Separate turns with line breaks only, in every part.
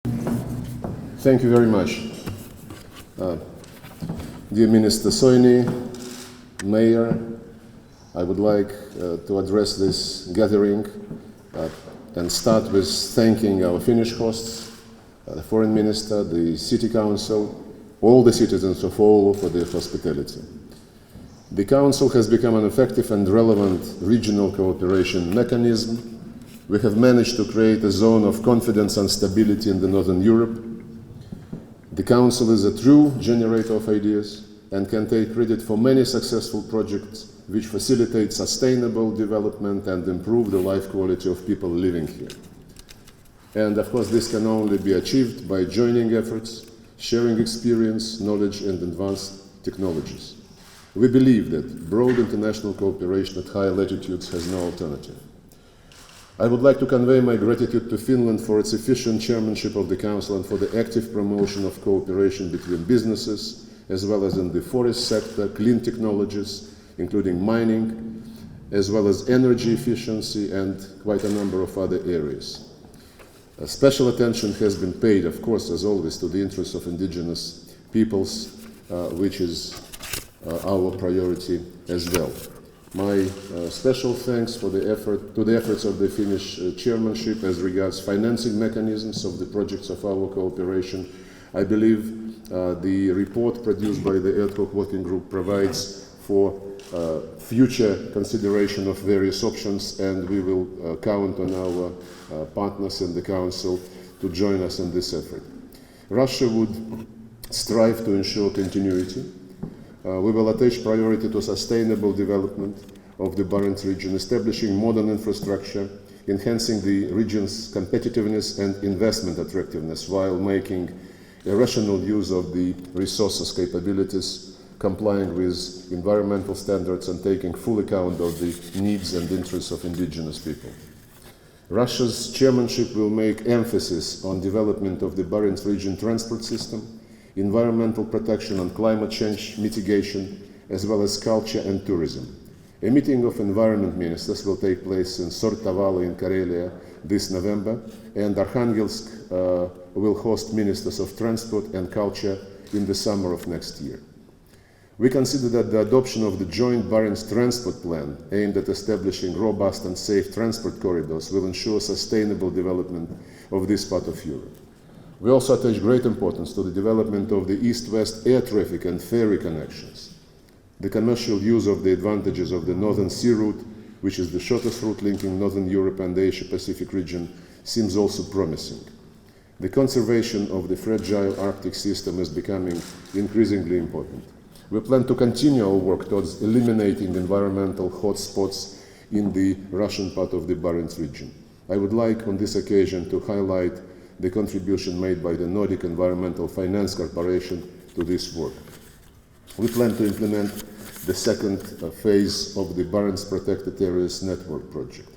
Thank you very much. Dear Minister Soini, Mayor, I would like to address this gathering and start with thanking our Finnish hosts, the Foreign Minister, the City Council, all the citizens of Oulu for their hospitality. The Council has become an effective and relevant regional cooperation mechanism. We have managed to create a zone of confidence and stability in the Northern Europe. The Council is a true generator of ideas and can take credit for many successful projects which facilitate sustainable development and improve the life quality of people living here. And of course, this can only be achieved by joining efforts, sharing experience, knowledge, and advanced technologies. We believe that broad international cooperation at high latitudes has no alternative. I would like to convey my gratitude to Finland for its efficient chairmanship of the Council and for the active promotion of cooperation between businesses, as well as in the forest sector, clean technologies, including mining, as well as energy efficiency and quite a number of other areas. Special attention has been paid, of course, as always, to the interests of indigenous peoples, which is our priority as well. My special thanks to the efforts of the Finnish chairmanship as regards financing mechanisms of the projects of our cooperation. I believe the report produced by the ad hoc working group provides for future consideration of various options, and we will count on our partners in the Council to join us in this effort. Russia would strive to ensure continuity. We will attach priority to sustainable development of the Barents region, establishing modern infrastructure, enhancing the region's competitiveness and investment attractiveness while making a rational use of the resources capabilities, complying with environmental standards and taking full account of the needs and interests of indigenous people. Russia's chairmanship will make emphasis on development of the Barents region transport system, environmental protection and climate change mitigation, as well as culture and tourism. A meeting of environment ministers will take place in Sortavalo in Karelia this November, and Arkhangelsk will host ministers of transport and culture in the summer of next year. We consider that the adoption of the joint Barents transport plan aimed at establishing robust and safe transport corridors will ensure sustainable development of this part of Europe. We also attach great importance to the development of the east-west air traffic and ferry connections. The commercial use of the advantages of the Northern Sea route, which is the shortest route linking Northern Europe and the Asia-Pacific region, seems also promising. The conservation of the fragile Arctic system is becoming increasingly important. We plan to continue our work towards eliminating environmental hotspots in the Russian part of the Barents region. I would like on this occasion to highlight the contribution made by the Nordic Environmental Finance Corporation to this work. We plan to implement the second phase of the Barents Protected Areas Network project.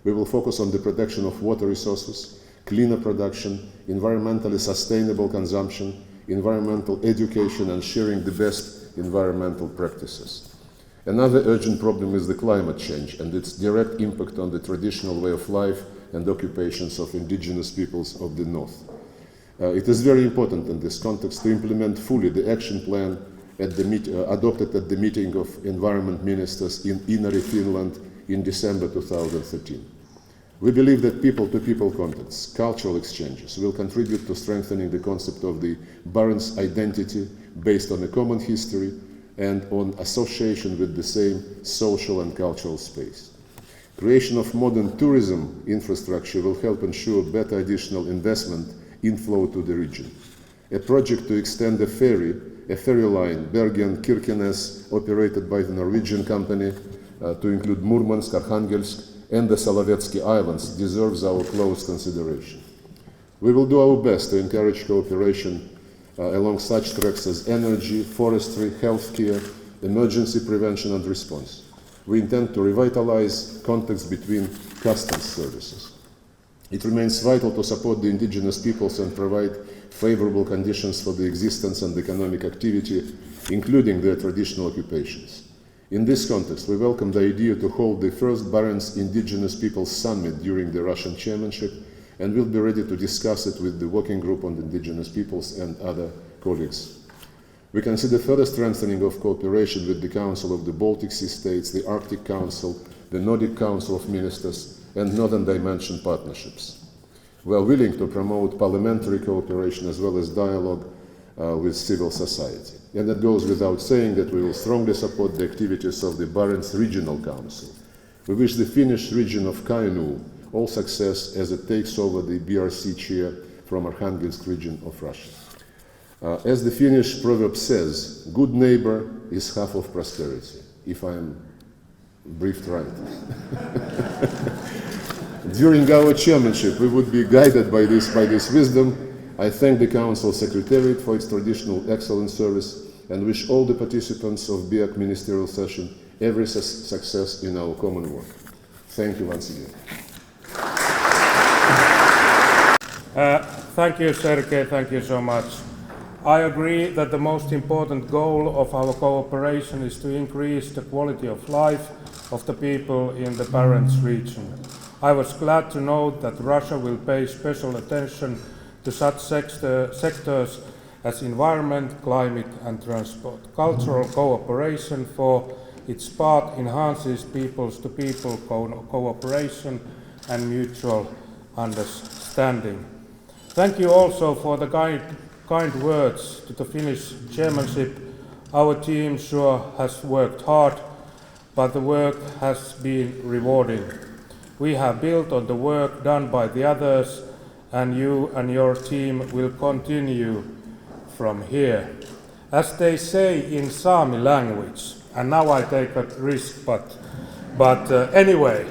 We will focus on the protection of water resources, cleaner production, environmentally sustainable consumption, environmental education, and sharing the best environmental practices. Another urgent problem is the climate change and its direct impact on the traditional way of life and occupations of indigenous peoples of the North. It is very important in this context to implement fully the action plan adopted at the meeting of environment ministers in Inari, Finland in December 2013. We believe that people-to-people contacts, cultural exchanges will contribute to strengthening the concept of the Barents identity based on a common history and on association with the same social and cultural space. Creation of modern tourism infrastructure will help ensure better additional investment inflow to the region. A project to extend a ferry line, Bergen-Kirkenes, operated by the Norwegian company, to include Murmansk, Arkhangelsk, and the Solovetsky Islands, deserves our close consideration. We will do our best to encourage cooperation along such tracks as energy, forestry, healthcare, emergency prevention and response. We intend to revitalize contacts between customs services. It remains vital to support the indigenous peoples and provide favorable conditions for the existence and economic activity, including their traditional occupations. In this context, we welcome the idea to hold the first Barents Indigenous Peoples Summit during the Russian chairmanship and will be ready to discuss it with the Working Group on the Indigenous Peoples and other colleagues. We consider further strengthening of cooperation with the Council of the Baltic Sea States, the Arctic Council, the Nordic Council of Ministers, and Northern Dimension partnerships. We are willing to promote parliamentary cooperation as well as dialogue with civil society. And it goes without saying that we will strongly support the activities of the Barents Regional Council. We wish the Finnish region of Kainuu all success as it takes over the BRC chair from Arkhangelsk region of Russia. As the Finnish proverb says, good neighbor is half of prosperity, if I am briefed right. During our chairmanship, we would be guided by this wisdom. I thank the Council Secretariat for its traditional excellent service and wish all the participants of BEAC Ministerial session every success in our common work. Thank you once again.
Thank you, Sergey. Thank you so much. I agree that the most important goal of our cooperation is to increase the quality of life of the people in the Barents region. I was glad to note that Russia will pay special attention to such sectors as environment, climate and transport. Cultural cooperation for its part enhances people-to-people cooperation and mutual understanding. Thank you also for the kind words to the Finnish chairmanship. Our team sure has worked hard, but the work has been rewarding. We have built on the work done by the others, and you and your team will continue from here. As they say in Sami language, and now I take a risk, but anyway,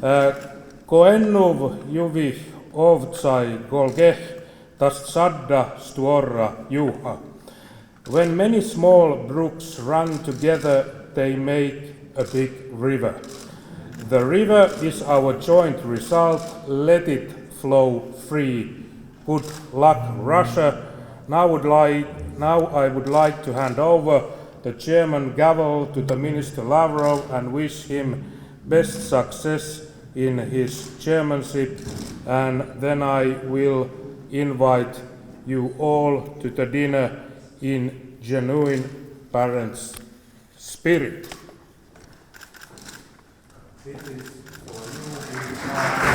koennuv juvi ovtsai golgeh tast sadda stuorra juha. When many small brooks run together, they make a big river. The river is our joint result. Let it flow free. Good luck, Russia. Now I would like to hand over the chairman gavel to the Minister Lavrov and wish him best success in his chairmanship, and then I will invite you all to the dinner in genuine Barents spirit. This is for you.